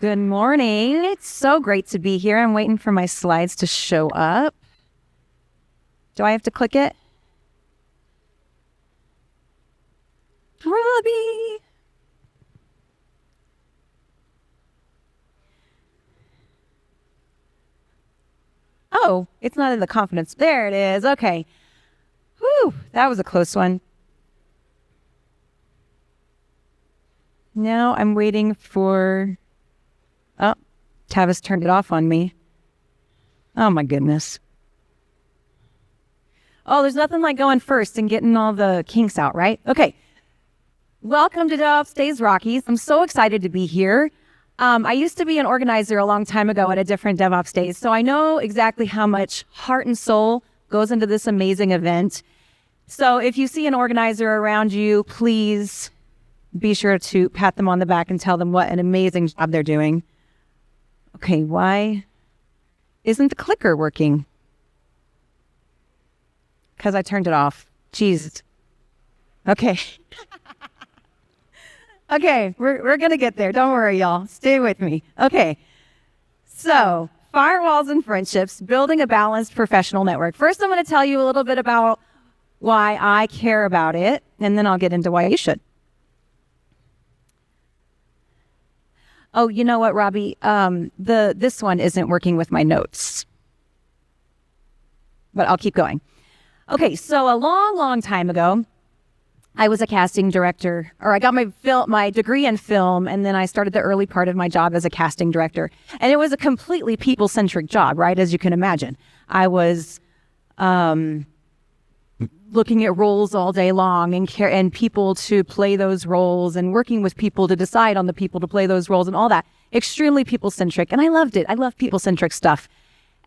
Good morning. It's so great to be here. I'm waiting for my slides to show up. Do I have to click it? Robbie. Oh, it's not in the confidence. There it is. Okay. Whew, that was a close one. Now I'm waiting for... Oh, Tavis turned it off on me. Oh my goodness. Oh, there's nothing like going first and getting all the kinks out, right? Okay. Welcome to DevOps Days Rockies. I'm so excited to be here. I used to be an organizer a long time ago at a different DevOps Days, so I know exactly how much heart and soul goes into this amazing event. So if you see an organizer around you, please be sure to pat them on the back and tell them what an amazing job they're doing. Okay, why isn't the clicker working? Because I turned it off. Jeez. Okay. Okay, we're going to get there. Don't worry, y'all. Stay with me. Okay. So, firewalls and friendships, building a balanced professional network. First, I'm going to tell you a little bit about why I care about it, and then I'll get into why you should. Oh, you know what, Robbie? This one isn't working with my notes. But I'll keep going. Okay, so a long time ago, I was a casting director, or I got my degree in film, and then I started the early part of my job as a casting director. And it was a completely people-centric job, right, as you can imagine. I was looking at roles all day long and people to play those roles and working with people to decide on the people to play those roles and all that. Extremely people-centric, and I loved it. I love people-centric stuff.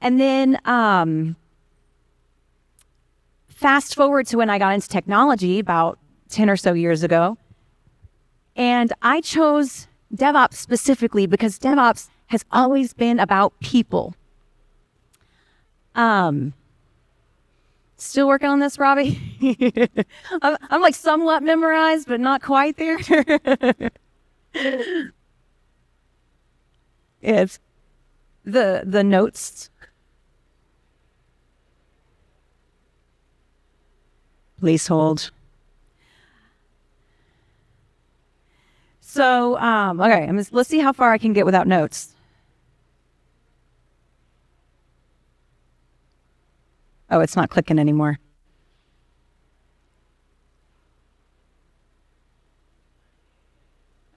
And then fast forward to when I got into technology about 10 or so years ago. And I chose DevOps specifically because DevOps has always been about people. Still working on this, Robbie? I'm like somewhat memorized, but not quite there. It's the notes. Please hold. So, okay, let's see how far I can get without notes. Oh, it's not clicking anymore.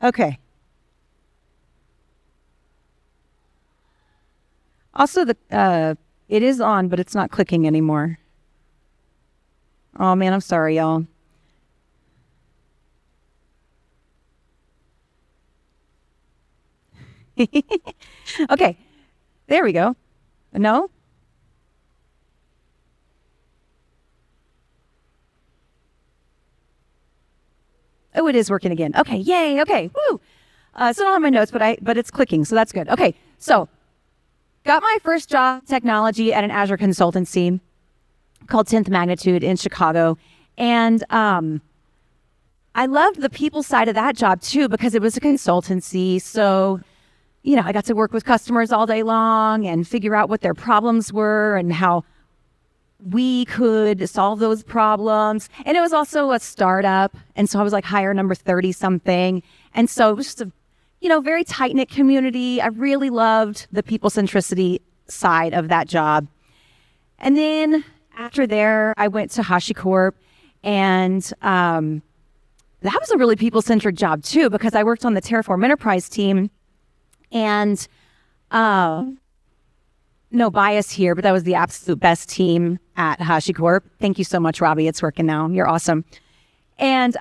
Okay. Also, it is on, but it's not clicking anymore. Oh man, I'm sorry, y'all. Okay, there we go. No? Oh, it is working again. Okay, yay, okay, woo! So I don't have my notes, but it's clicking, so that's good. Okay, so got my first job technology at an Azure consultancy called 10th Magnitude in Chicago. And I loved the people side of that job too, because it was a consultancy. So, you know, I got to work with customers all day long and figure out what their problems were and how we could solve those problems. And it was also a startup. And so I was like hire number 30 something. And so it was just a, very tight-knit community. I really loved the people centricity side of that job. And then after there, I went to HashiCorp, and that was a really people-centric job too, because I worked on the Terraform enterprise team. And no bias here, but that was the absolute best team at HashiCorp. Thank you so much, Robbie. It's working now. You're awesome. And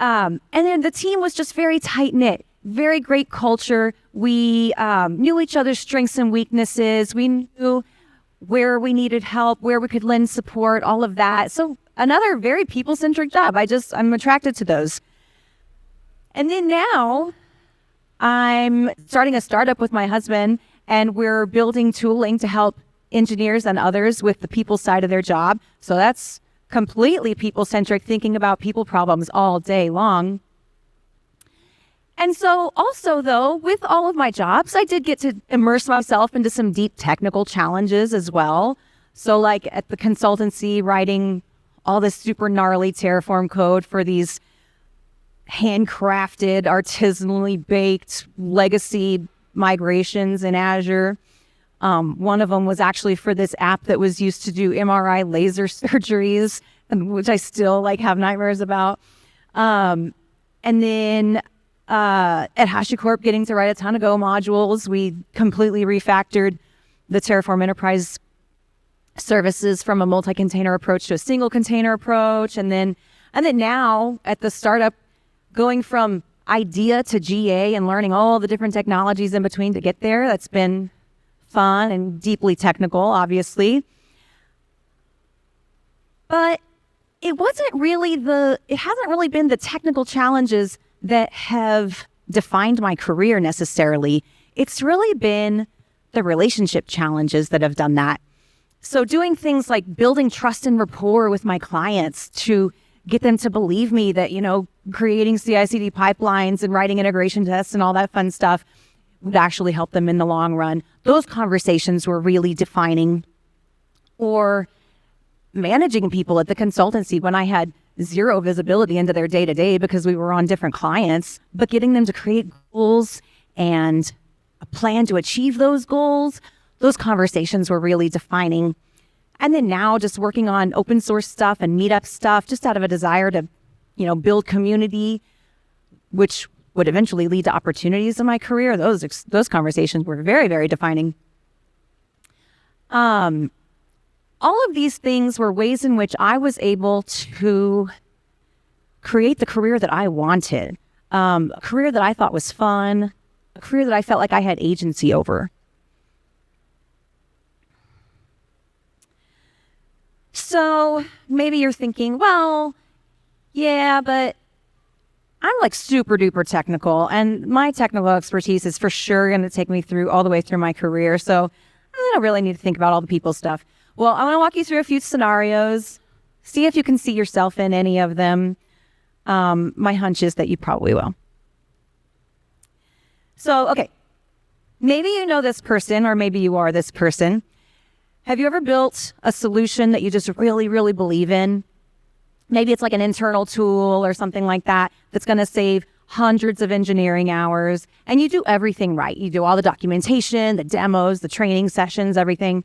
then the team was just very tight-knit, very great culture. We knew each other's strengths and weaknesses. We knew where we needed help, where we could lend support, all of that. So another very people-centric job. I'm attracted to those. And then now I'm starting a startup with my husband, and we're building tooling to help engineers and others with the people side of their job. So that's completely people-centric, thinking about people problems all day long. And so also, though, with all of my jobs, I did get to immerse myself into some deep technical challenges as well. So like at the consultancy, writing all this super gnarly Terraform code for these handcrafted, artisanally baked legacy migrations in Azure. One of them was actually for this app that was used to do MRI laser surgeries, which I still have nightmares about. And then at HashiCorp, getting to write a ton of Go modules. We completely refactored the Terraform Enterprise services from a multi-container approach to a single container approach. And then now at the startup, going from idea to GA and learning all the different technologies in between to get there. That's been fun and deeply technical, obviously. But it hasn't really been the technical challenges that have defined my career necessarily. It's really been the relationship challenges that have done that. So doing things like building trust and rapport with my clients to get them to believe me that, creating CI/CD pipelines and writing integration tests and all that fun stuff would actually help them in the long run. Those conversations were really defining. Or managing people at the consultancy when I had zero visibility into their day-to-day because we were on different clients, but getting them to create goals and a plan to achieve those goals, those conversations were really defining. And then now just working on open source stuff and meetup stuff, just out of a desire to, build community, which would eventually lead to opportunities in my career. Those conversations were very, very defining. All of these things were ways in which I was able to create the career that I wanted, a career that I thought was fun, a career that I felt like I had agency over. So maybe you're thinking, well, yeah, but I'm super duper technical, and my technical expertise is for sure going to take me all the way through my career. So I don't really need to think about all the people stuff. Well, I want to walk you through a few scenarios, see if you can see yourself in any of them. My hunch is that you probably will. So, okay, maybe you know this person, or maybe you are this person. Have you ever built a solution that you just really, really believe in? Maybe it's like an internal tool or something like that that's going to save hundreds of engineering hours, and you do everything right. You do all the documentation, the demos, the training sessions, everything.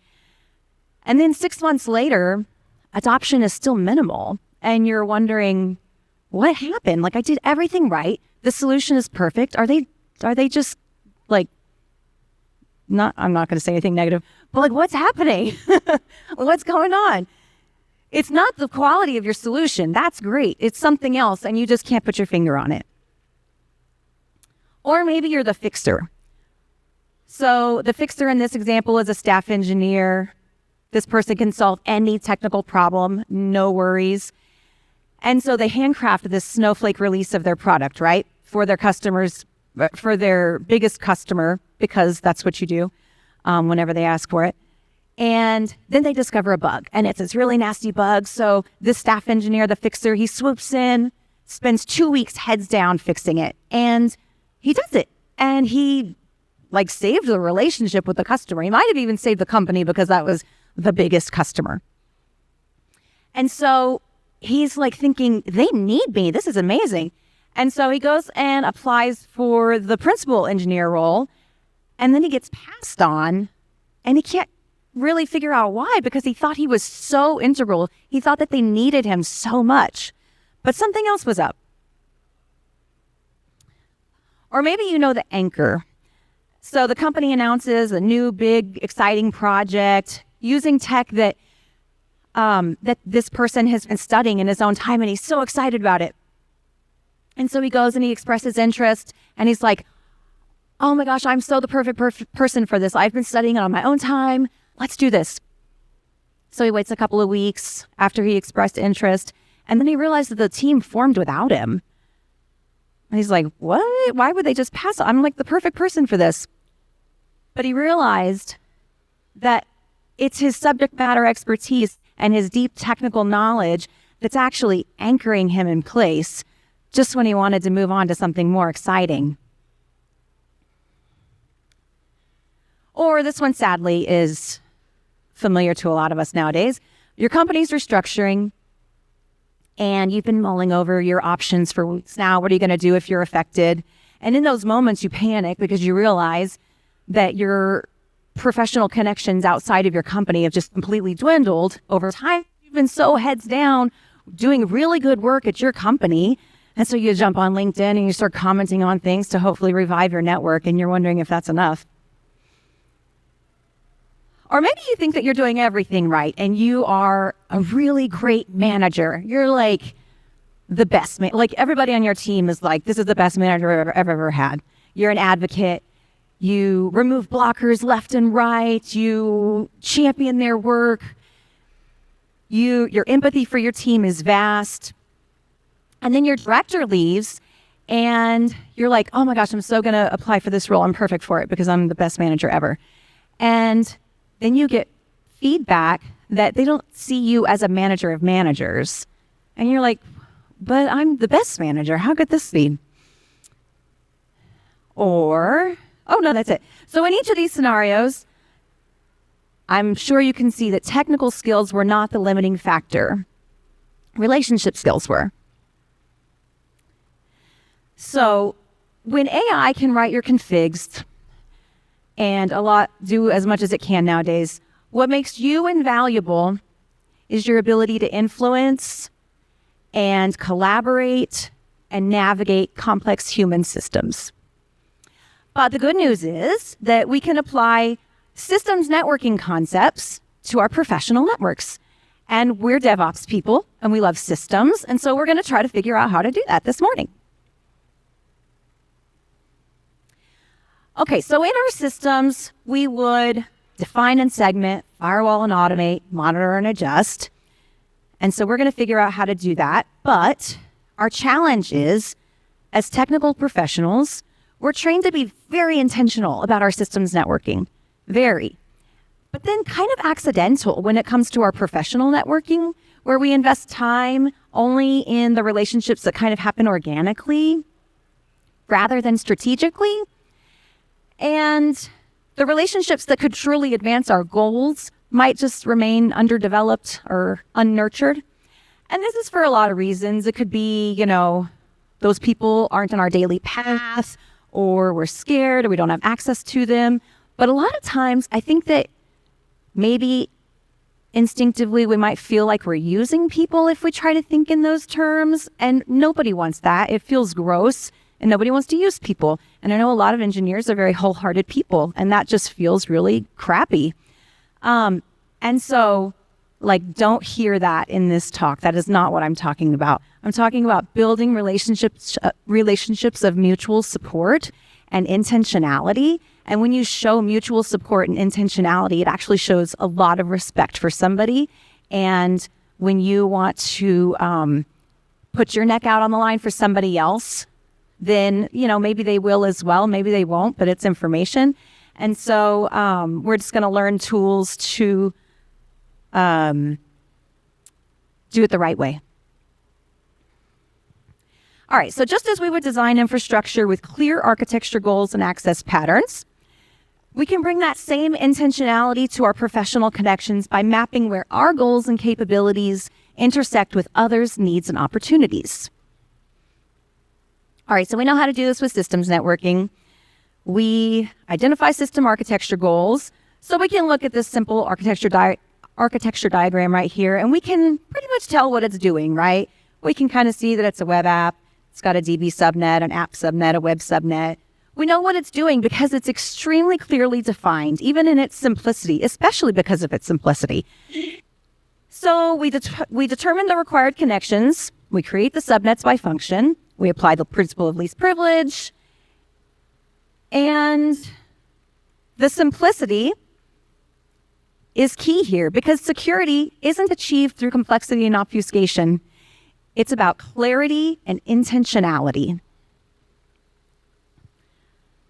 And then 6 months later, adoption is still minimal, and you're wondering, what happened? I did everything right. The solution is perfect. Are they just I'm not going to say anything negative, but what's happening? What's going on? It's not the quality of your solution. That's great. It's something else, and you just can't put your finger on it. Or maybe you're the fixer. So the fixer in this example is a staff engineer. This person can solve any technical problem, no worries. And so they handcraft this snowflake release of their product, right? For their customers, for their biggest customer, because that's what you do whenever they ask for it. And then they discover a bug, and it's this really nasty bug. So this staff engineer, the fixer, he swoops in, spends 2 weeks heads down fixing it. And he does it. And he saved the relationship with the customer. He might have even saved the company because that was the biggest customer. And so he's thinking, they need me. This is amazing. And so he goes and applies for the principal engineer role. And then he gets passed on, and he can't really figure out why, because he thought he was so integral. He thought that they needed him so much, but something else was up. Or maybe you know the anchor. So the company announces a new, big, exciting project using tech that this person has been studying in his own time, and he's so excited about it. And so he goes and he expresses interest, and he's like, oh my gosh, I'm so the perfect person for this. I've been studying it on my own time. Let's do this. So he waits a couple of weeks after he expressed interest, and then he realized that the team formed without him. And he's like, what? Why would they just pass? I'm the perfect person for this. But he realized that it's his subject matter expertise and his deep technical knowledge that's actually anchoring him in place just when he wanted to move on to something more exciting. Or this one, sadly, is familiar to a lot of us nowadays. Your company's restructuring and you've been mulling over your options for weeks now. What are you going to do if you're affected? And in those moments, you panic because you realize that your professional connections outside of your company have just completely dwindled over time. You've been so heads down doing really good work at your company. And so you jump on LinkedIn and you start commenting on things to hopefully revive your network, and you're wondering if that's enough. Or maybe you think that you're doing everything right and you are a really great manager. You're like the best, like everybody on your team is like, this is the best manager I've ever had. You're an advocate. You remove blockers left and right. You champion their work. Your empathy for your team is vast. And then your director leaves and you're like, oh my gosh, I'm so going to apply for this role. I'm perfect for it because I'm the best manager ever. And then you get feedback that they don't see you as a manager of managers. And you're like, but I'm the best manager. How could this be? Or, oh no, that's it. So in each of these scenarios, I'm sure you can see that technical skills were not the limiting factor. Relationship skills were. So when AI can write your configs, and do as much as it can nowadays, what makes you invaluable is your ability to influence and collaborate and navigate complex human systems. But the good news is that we can apply systems networking concepts to our professional networks. And we're DevOps people, and we love systems, and so we're going to try to figure out how to do that this morning. Okay, so in our systems, we would define and segment, firewall and automate, monitor and adjust. And so we're going to figure out how to do that. But our challenge is, as technical professionals, we're trained to be very intentional about our systems networking. Very. But then kind of accidental when it comes to our professional networking, where we invest time only in the relationships that kind of happen organically rather than strategically. And the relationships that could truly advance our goals might just remain underdeveloped or unnurtured. And this is for a lot of reasons. It could be, those people aren't in our daily path, or we're scared, or we don't have access to them. But a lot of times, I think that maybe instinctively we might feel like we're using people if we try to think in those terms. And nobody wants that. It feels gross. And nobody wants to use people. And I know a lot of engineers are very wholehearted people, and that just feels really crappy. And so, don't hear that in this talk. That is not what I'm talking about. I'm talking about building relationships of mutual support and intentionality. And when you show mutual support and intentionality, it actually shows a lot of respect for somebody. And when you want to put your neck out on the line for somebody else, then, maybe they will as well. Maybe they won't, but it's information. And so we're just going to learn tools to do it the right way. All right, so just as we would design infrastructure with clear architecture goals and access patterns, we can bring that same intentionality to our professional connections by mapping where our goals and capabilities intersect with others' needs and opportunities. All right, so we know how to do this with systems networking. We identify system architecture goals. So we can look at this simple architecture diagram right here, and we can pretty much tell what it's doing, right? We can kind of see that it's a web app. It's got a DB subnet, an app subnet, a web subnet. We know what it's doing because it's extremely clearly defined, even in its simplicity, especially because of its simplicity. So we determine the required connections. We create the subnets by function. We apply the principle of least privilege. And the simplicity is key here because security isn't achieved through complexity and obfuscation. It's about clarity and intentionality.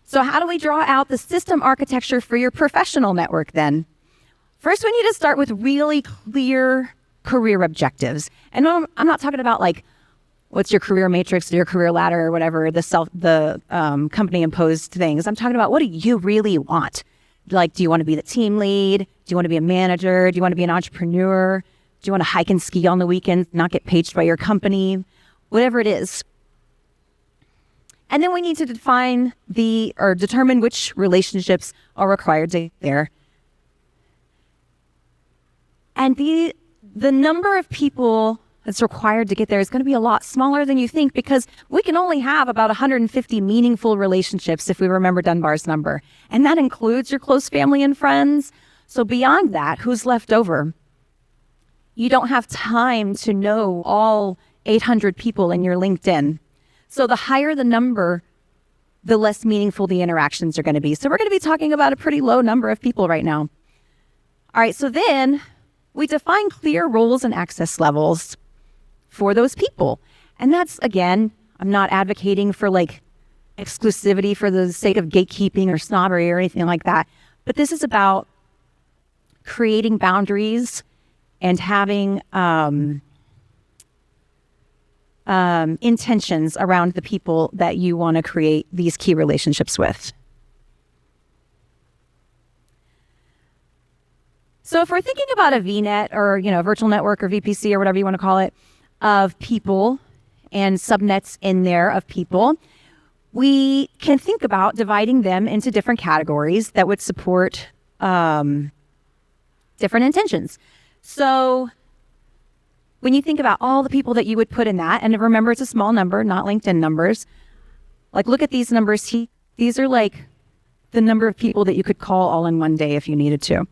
So how do we draw out the system architecture for your professional network then? First, we need to start with really clear career objectives. And I'm not talking about what's your career matrix or your career ladder or whatever, the company imposed things. I'm talking about what do you really want? Like, do you want to be the team lead? Do you want to be a manager? Do you want to be an entrepreneur? Do you want to hike and ski on the weekends, not get paid by your company? Whatever it is. And then we need to determine which relationships are required to get there. And the number of people that's required to get there is going to be a lot smaller than you think, because we can only have about 150 meaningful relationships if we remember Dunbar's number. And that includes your close family and friends. So beyond that, who's left over? You don't have time to know all 800 people in your LinkedIn. So the higher the number, the less meaningful the interactions are going to be. So we're going to be talking about a pretty low number of people right now. All right, so then we define clear roles and access levels for those people. And that's, again, I'm not advocating for like exclusivity for the sake of gatekeeping or snobbery or anything like that. But this is about creating boundaries and having intentions around the people that you want to create these key relationships with. So if we're thinking about a VNet or, virtual network or VPC or whatever you want to call it, of people and subnets in there of people, we can think about dividing them into different categories that would support different intentions. So when you think about all the people that you would put in that, and remember it's a small number, not LinkedIn numbers, like look at these numbers. These are like the number of people that you could call all in one day if you needed to.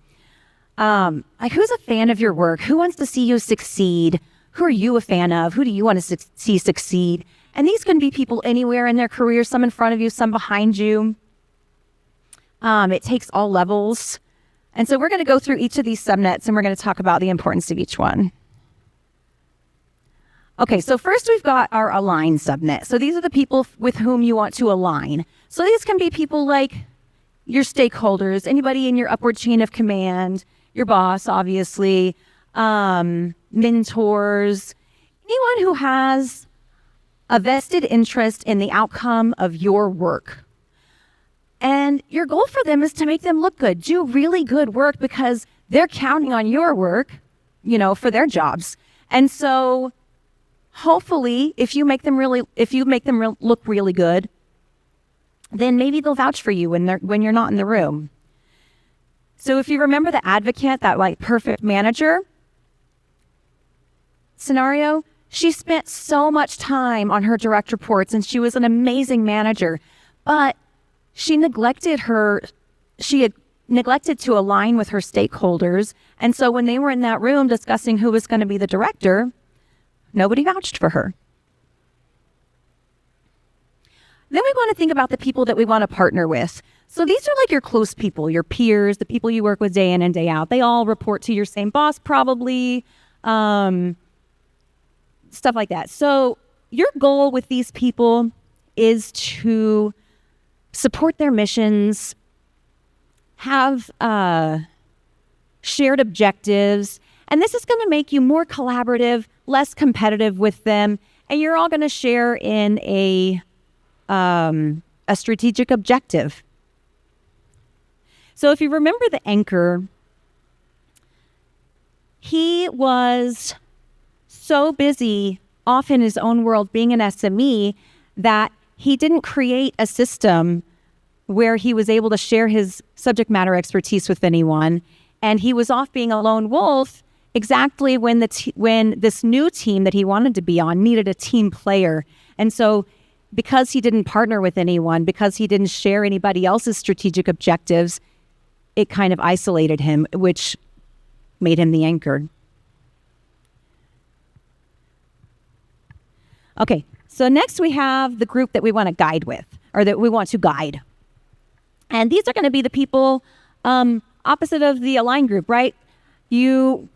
Like who's a fan of your work? Who wants to see you succeed? Who are you a fan of? Who do you want to see succeed? And these can be people anywhere in their career, some in front of you, some behind you. It takes all levels. And so we're going to go through each of these subnets and we're going to talk about the importance of each one. Okay, so first we've got our align subnet. So these are the people with whom you want to align. So these can be people like your stakeholders, anybody in your upward chain of command, your boss, obviously, mentors, anyone who has a vested interest in the outcome of your work. And your goal for them is to make them look good, do really good work because they're counting on your work, for their jobs. And so hopefully if you make them look really good, then maybe they'll vouch for you when you're not in the room. So if you remember the advocate, that like perfect manager scenario, she spent so much time on her direct reports and she was an amazing manager, but she had neglected to align with her stakeholders. And so when they were in that room discussing who was going to be the director, nobody vouched for her. Then we want to think about the people that we want to partner with. So these are like your close people, your peers, the people you work with day in and day out. They all report to your same boss probably, stuff like that. So your goal with these people is to support their missions, have shared objectives, and this is going to make you more collaborative, less competitive with them, and you're all going to share in a strategic objective. So if you remember the anchor, he was so busy off in his own world being an SME that he didn't create a system where he was able to share his subject matter expertise with anyone. And he was off being a lone wolf exactly when when this new team that he wanted to be on needed a team player. And so because he didn't partner with anyone, because he didn't share anybody else's strategic objectives, it kind of isolated him, which made him the anchor. Okay, so next we have the group that we want to guide with, or that we want to guide. And these are going to be the people opposite of the align group, right? You're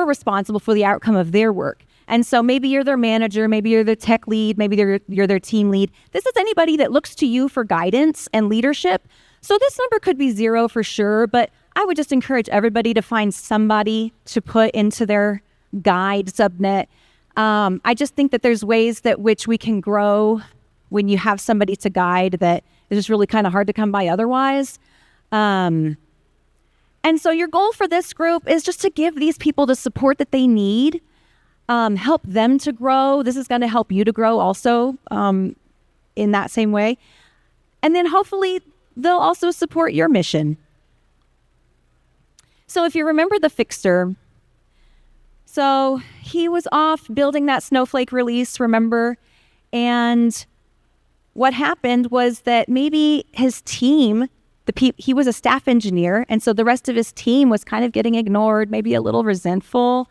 responsible for the outcome of their work. And so maybe you're their manager, maybe you're their tech lead, maybe you're their team lead. This is anybody that looks to you for guidance and leadership. So this number could be 0 for sure, but I would just encourage everybody to find somebody to put into their guide subnet. I just think that there's ways that which we can grow when you have somebody to guide that is just really kind of hard to come by otherwise. And so your goal for this group is just to give these people the support that they need, help them to grow. This is going to help you to grow also in that same way. And then hopefully they'll also support your mission. So if you remember the fixer, so he was off building that Snowflake release, remember? And what happened was that maybe his team, he was a staff engineer, and so the rest of his team was kind of getting ignored, maybe a little resentful.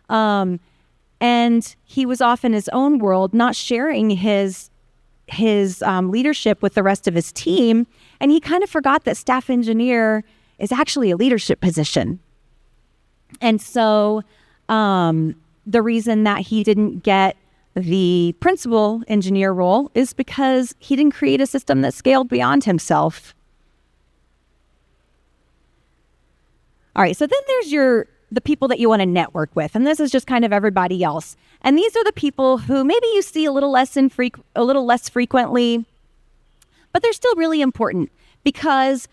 And he was off in his own world, not sharing his leadership with the rest of his team. And he kind of forgot that staff engineer is actually a leadership position. And so the reason that he didn't get the principal engineer role is because he didn't create a system that scaled beyond himself. All right, so then there's the people that you want to network with, and this is just kind of everybody else. And these are the people who maybe you see a little less frequently, but they're still really important because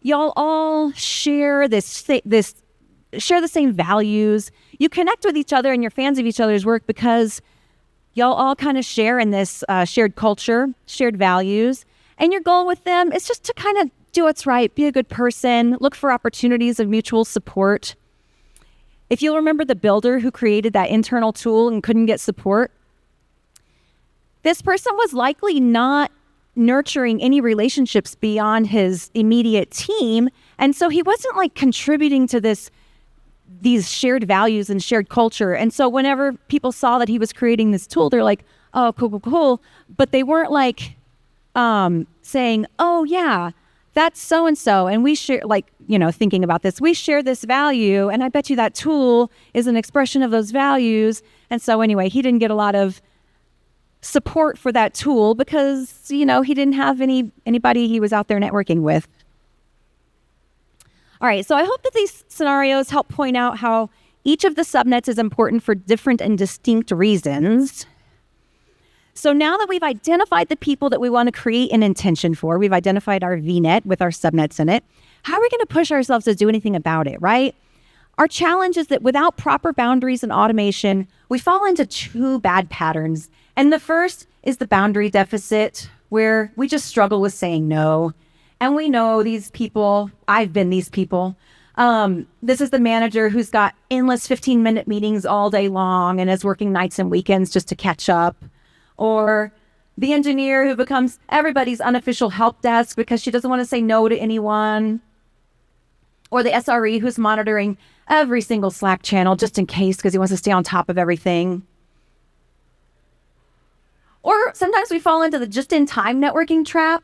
y'all all share the same values. You connect with each other and you're fans of each other's work because y'all all kind of share in this shared culture, shared values. And your goal with them is just to kind of do what's right, be a good person, look for opportunities of mutual support. If you'll remember the builder who created that internal tool and couldn't get support, this person was likely not nurturing any relationships beyond his immediate team. And so he wasn't like contributing to these shared values and shared culture. And so whenever people saw that he was creating this tool, they're like, oh, cool. But they weren't like saying, oh yeah, that's so-and-so. And we share, thinking about this, we share this value. And I bet you that tool is an expression of those values. And so anyway, he didn't get a lot of support for that tool because, he didn't have anybody he was out there networking with. All right, so I hope that these scenarios help point out how each of the subnets is important for different and distinct reasons. So now that we've identified the people that we want to create an intention for, we've identified our VNet with our subnets in it, how are we going to push ourselves to do anything about it, right? Our challenge is that without proper boundaries and automation, we fall into two bad patterns. And the first is the boundary deficit, where we just struggle with saying no. And we know these people, I've been these people. This is the manager who's got endless 15-minute meetings all day long and is working nights and weekends just to catch up. Or the engineer who becomes everybody's unofficial help desk because she doesn't want to say no to anyone. Or the SRE who's monitoring every single Slack channel just in case because he wants to stay on top of everything. Or sometimes we fall into the just-in-time networking trap.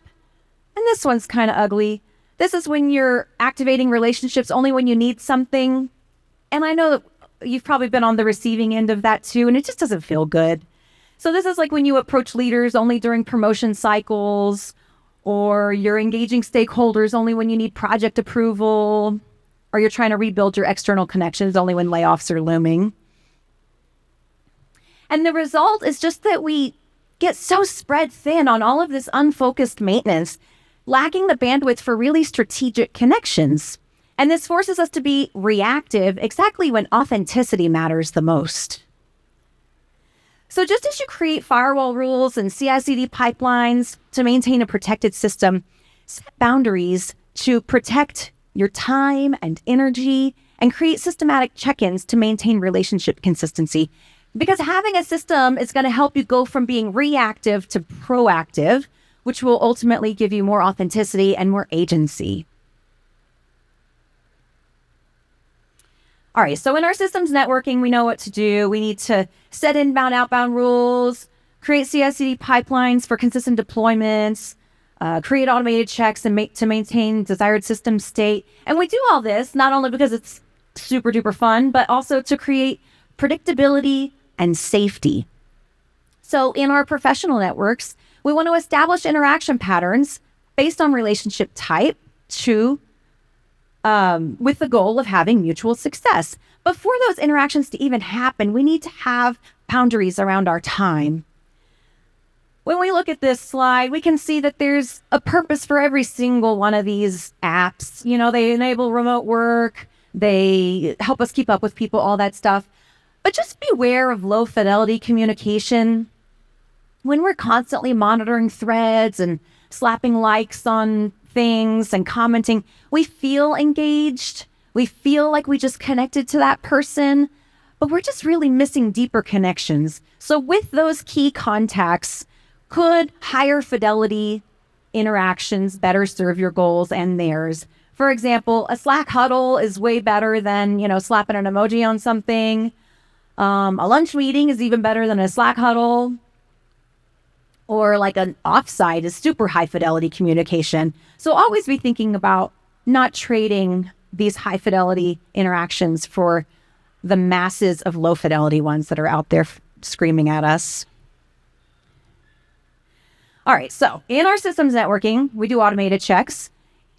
And this one's kind of ugly. This is when you're activating relationships only when you need something. And I know that you've probably been on the receiving end of that too, and it just doesn't feel good. So this is like when you approach leaders only during promotion cycles, or you're engaging stakeholders only when you need project approval, or you're trying to rebuild your external connections only when layoffs are looming. And the result is just that we get so spread thin on all of this unfocused maintenance, lacking the bandwidth for really strategic connections. And this forces us to be reactive exactly when authenticity matters the most. So just as you create firewall rules and CI/CD pipelines to maintain a protected system, set boundaries to protect your time and energy and create systematic check-ins to maintain relationship consistency. Because having a system is going to help you go from being reactive to proactive, which will ultimately give you more authenticity and more agency. All right, so in our systems networking, we know what to do. We need to set inbound, outbound rules, create CI/CD pipelines for consistent deployments, create automated checks and to maintain desired system state. And we do all this not only because it's super duper fun, but also to create predictability and safety. So in our professional networks, we want to establish interaction patterns based on relationship type with the goal of having mutual success. But for those interactions to even happen, we need to have boundaries around our time. when we look at this slide, we can see that there's a purpose for every single one of these apps. You know, they enable remote work, they help us keep up with people, all that stuff. But just beware of low fidelity communication. When we're constantly monitoring threads and slapping likes on things and commenting, we feel engaged. We feel like we just connected to that person, but we're just really missing deeper connections. So with those key contacts, could higher fidelity interactions better serve your goals and theirs? For example, a Slack huddle is way better than, slapping an emoji on something. A lunch meeting is even better than a Slack huddle. Or like an offsite is super high fidelity communication. So always be thinking about not trading these high fidelity interactions for the masses of low fidelity ones that are out there screaming at us. All right, so in our systems networking, we do automated checks.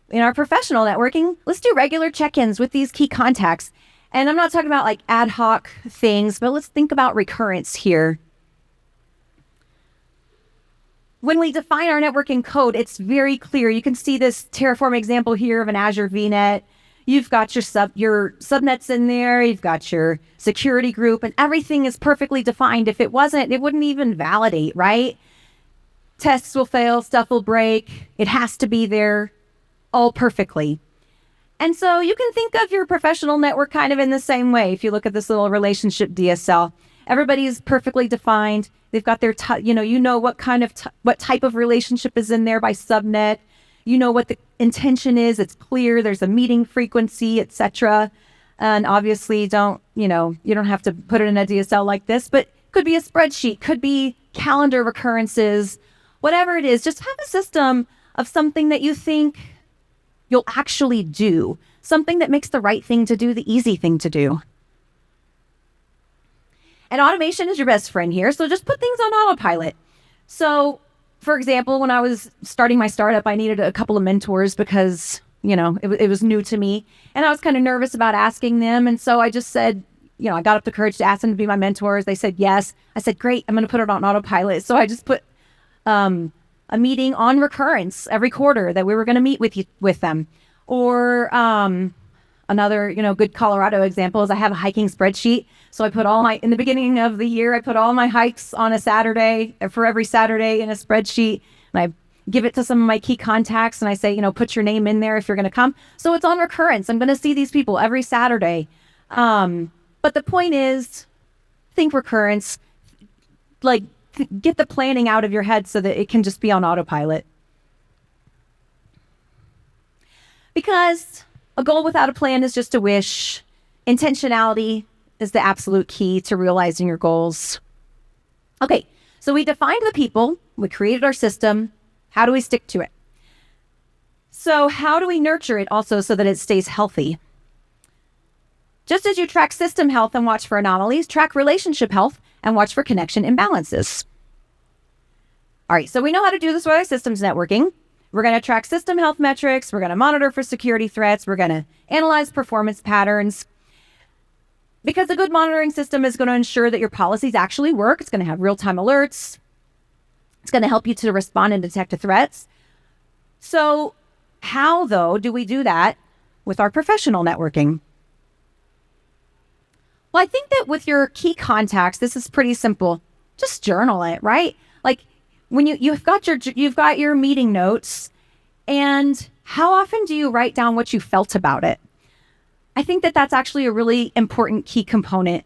In our professional networking, let's do regular check-ins with these key contacts. And I'm not talking about like ad hoc things, but let's think about recurrence here. When we define our networking code, it's very clear. You can see this Terraform example here of an Azure VNet. You've got your subnets in there. You've got your security group, and everything is perfectly defined. If it wasn't, it wouldn't even validate, right? Tests will fail, stuff will break. It has to be there all perfectly. And so you can think of your professional network kind of in the same way. If you look at this little relationship DSL, everybody's perfectly defined. They've got their, what kind of, what type of relationship is in there by subnet. You know what the intention is. It's clear. There's a meeting frequency, etc. And obviously you don't have to put it in a DSL like this, but could be a spreadsheet, could be calendar recurrences, whatever it is. Just have a system of something that you think you'll actually do, something that makes the right thing to do, the easy thing to do. And automation is your best friend here. So just put things on autopilot. So for example, when I was starting my startup, I needed a couple of mentors because, it was new to me. And I was kind of nervous about asking them. And so I just said, I got up the courage to ask them to be my mentors. They said yes. I said, great, I'm going to put it on autopilot. So I just put a meeting on recurrence every quarter that we were going to meet with them. Or another, good Colorado example is I have a hiking spreadsheet. So I put in the beginning of the year, I put all my hikes on a Saturday for every Saturday in a spreadsheet. And I give it to some of my key contacts and I say, put your name in there if you're going to come. So it's on recurrence. I'm going to see these people every Saturday. But the point is, think recurrence, get the planning out of your head so that it can just be on autopilot. Because a goal without a plan is just a wish. Intentionality is the absolute key to realizing your goals. Okay, so we defined the people, we created our system. How do we stick to it? So how do we nurture it also so that it stays healthy? Just as you track system health and watch for anomalies, track relationship health and watch for connection imbalances. All right, so we know how to do this with our systems networking. We're going to track system health metrics. We're going to monitor for security threats. We're going to analyze performance patterns. Because a good monitoring system is going to ensure that your policies actually work. It's going to have real-time alerts. It's going to help you to respond and detect threats. So how, though, do we do that with our professional networking? Well, I think that with your key contacts, this is pretty simple. Just journal it, right? Like when you've got your meeting notes, and how often do you write down what you felt about it? I think that that's actually a really important key component.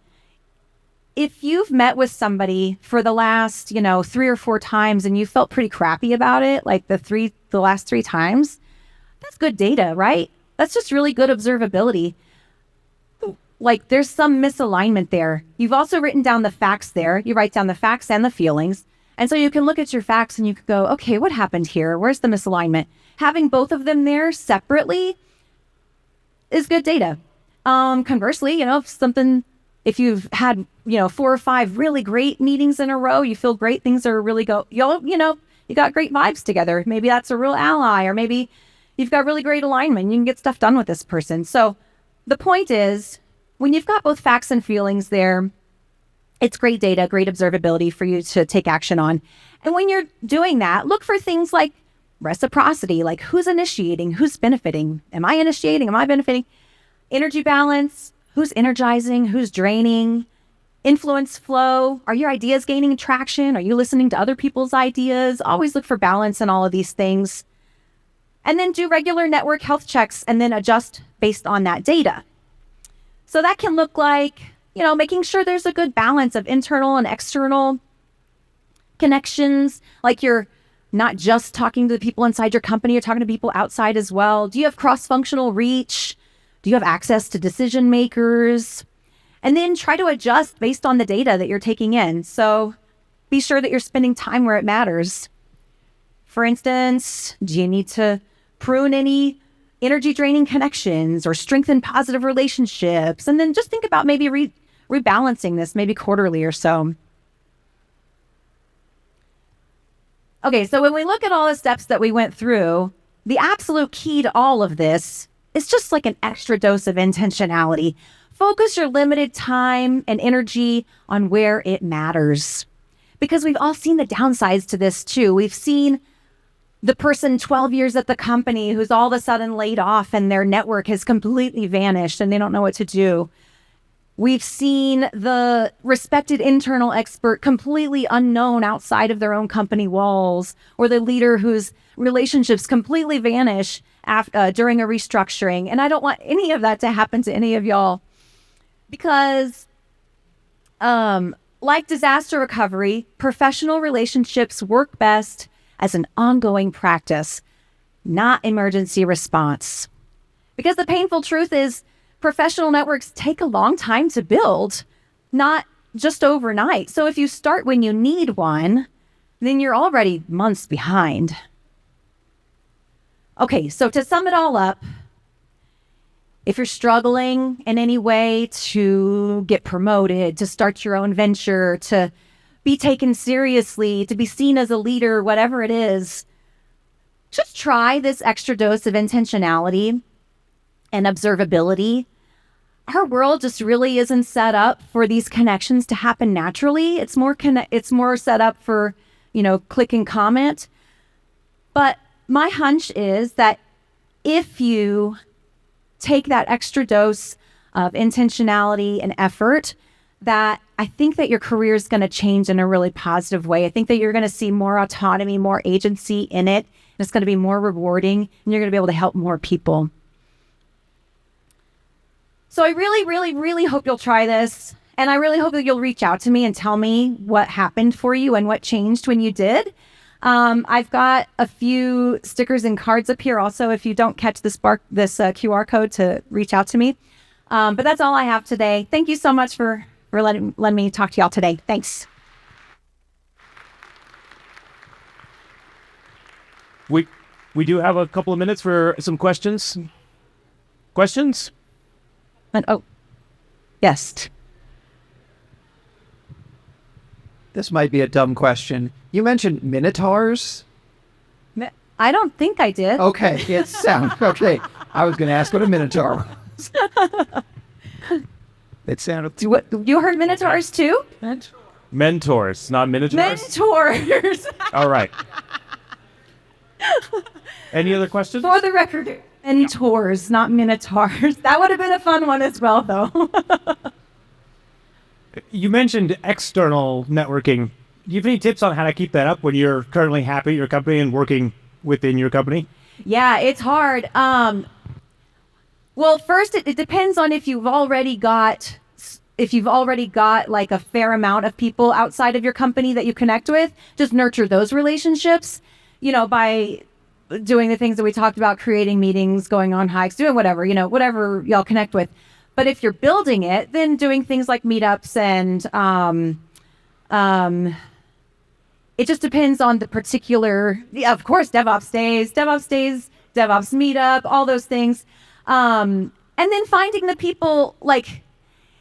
If you've met with somebody for the last, 3 or 4 times and you felt pretty crappy about it, like the last 3 times, that's good data, right? That's just really good observability. Like there's some misalignment there. You've also written down the facts there. You write down the facts and the feelings. And so you can look at your facts and you can go, okay, what happened here? Where's the misalignment? Having both of them there separately is good data. Conversely, if you've had, 4 or 5 really great meetings in a row, you feel great, things are really you got great vibes together. Maybe that's a real ally, or maybe you've got really great alignment. You can get stuff done with this person. So the point is, when you've got both facts and feelings there, It's great data, great observability for you to take action on. And when you're doing that, look for things like reciprocity, like who's initiating, who's benefiting. Am I initiating? Am I benefiting? Energy balance, who's energizing, who's draining, influence flow. Are your ideas gaining traction? Are you listening to other people's ideas? Always look for balance in all of these things. And then do regular network health checks and then adjust based on that data. So that can look like, making sure there's a good balance of internal and external connections, like you're not just talking to the people inside your company, you're talking to people outside as well. Do you have cross-functional reach? Do you have access to decision makers? And then try to adjust based on the data that you're taking in. So be sure that you're spending time where it matters. For instance, do you need to prune any energy draining connections or strengthen positive relationships? And then just think about maybe rebalancing this maybe quarterly or so. Okay, so when we look at all the steps that we went through, the absolute key to all of this is just like an extra dose of intentionality. Focus your limited time and energy on where it matters. Because we've all seen the downsides to this too. We've seen the person 12 years at the company who's all of a sudden laid off and their network has completely vanished and they don't know what to do. We've seen the respected internal expert completely unknown outside of their own company walls, or the leader whose relationships completely vanish during a restructuring. And I don't want any of that to happen to any of y'all, because like disaster recovery, professional relationships work best as an ongoing practice, not emergency response. Because the painful truth is, professional networks take a long time to build, not just overnight. So if you start when you need one, then you're already months behind. Okay, so to sum it all up, if you're struggling in any way to get promoted, to start your own venture, to be taken seriously, to be seen as a leader, whatever it is, just try this extra dose of intentionality and observability. Our world just really isn't set up for these connections to happen naturally. It's more set up for, click and comment. But my hunch is that if you take that extra dose of intentionality and effort, that I think that your career is going to change in a really positive way. I think that you're going to see more autonomy, more agency in it. And it's going to be more rewarding, and you're going to be able to help more people. So I really, really, really hope you'll try this. And I really hope that you'll reach out to me and tell me what happened for you and what changed when you did. I've got a few stickers and cards up here also if you don't catch this QR code to reach out to me. But that's all I have today. Thank you so much for letting me talk to y'all today. Thanks. We do have a couple of minutes for some questions. Questions? Yes. This might be a dumb question. You mentioned minotaurs? I don't think I did. Okay, it sounds okay. I was going to ask what a minotaur was. It sounded. You heard minotaurs too? Mentors, not minotaurs? Mentors. All right. Any other questions? For the record, mentors, not minotaurs. That would have been a fun one as well, though. You mentioned external networking. Do you have any tips on how to keep that up when you're currently happy at your company and working within your company? Yeah, it's hard. Well, first, it depends on if you've already got like a fair amount of people outside of your company that you connect with. Just nurture those relationships, by doing the things that we talked about, creating meetings, going on hikes, doing whatever, whatever y'all connect with. But if you're building it, then doing things like meetups and it just depends on the particular, of course, DevOps days, DevOps meetup, all those things. And then finding the people,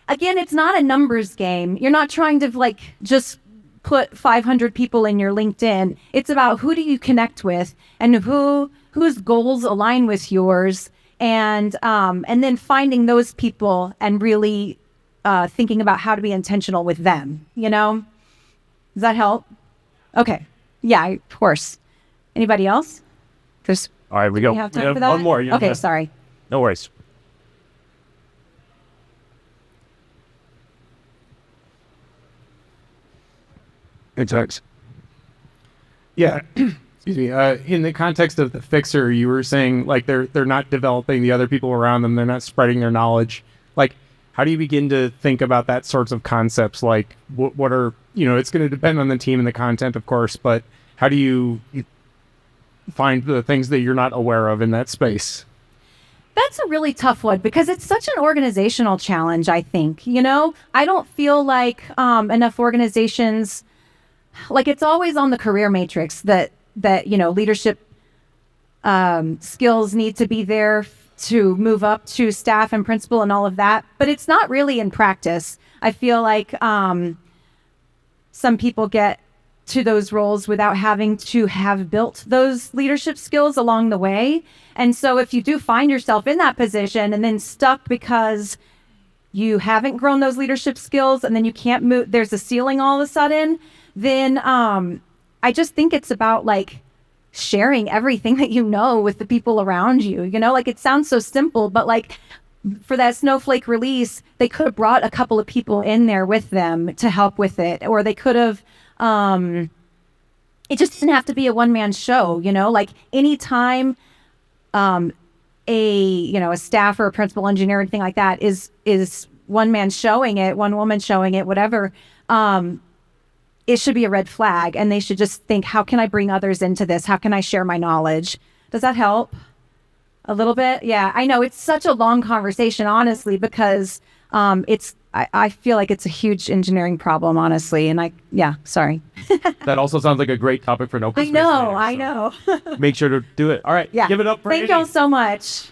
again, it's not a numbers game. You're not trying to just put 500 people in your LinkedIn. It's about who do you connect with and whose goals align with yours. And then finding those people and really thinking about how to be intentional with them, you know? Does that help? Okay. Yeah, of course. Anybody else? There's, All right, we go. you have time Yeah, for that? one more. Yeah, okay, yeah. sorry. No worries. Good talks. Yeah. Excuse me. In the context of the fixer, you were saying like they're not developing the other people around them. They're not spreading their knowledge. Like, how do you begin to think about that sorts of concepts? Like, what are, it's going to depend on the team and the content, of course, but how do you find the things that you're not aware of in that space? That's a really tough one because it's such an organizational challenge, I think. I don't feel like enough organizations, like it's always on the career matrix that leadership skills need to be there to move up to staff and principal and all of that, but it's not really in practice. I feel like some people get to those roles without having to have built those leadership skills along the way. And so if you do find yourself in that position and then stuck because you haven't grown those leadership skills and then you can't move, there's a ceiling all of a sudden, then I just think it's about like sharing everything that you know with the people around you. Like it sounds so simple, but like for that snowflake release, they could have brought a couple of people in there with them to help with it, or they could have it just didn't have to be a one-man show, like anytime a staff or a principal engineer or anything like that is one man showing it, one woman showing it, whatever, it should be a red flag, and they should just think, how can I bring others into this? How can I share my knowledge? Does that help a little bit? Yeah, I know it's such a long conversation, honestly, because I feel like it's a huge engineering problem, honestly. And sorry. That also sounds like a great topic for an open I space know, later, I know. Make sure to do it. All right. Yeah. Give it up for Thank Andy. y'all so much.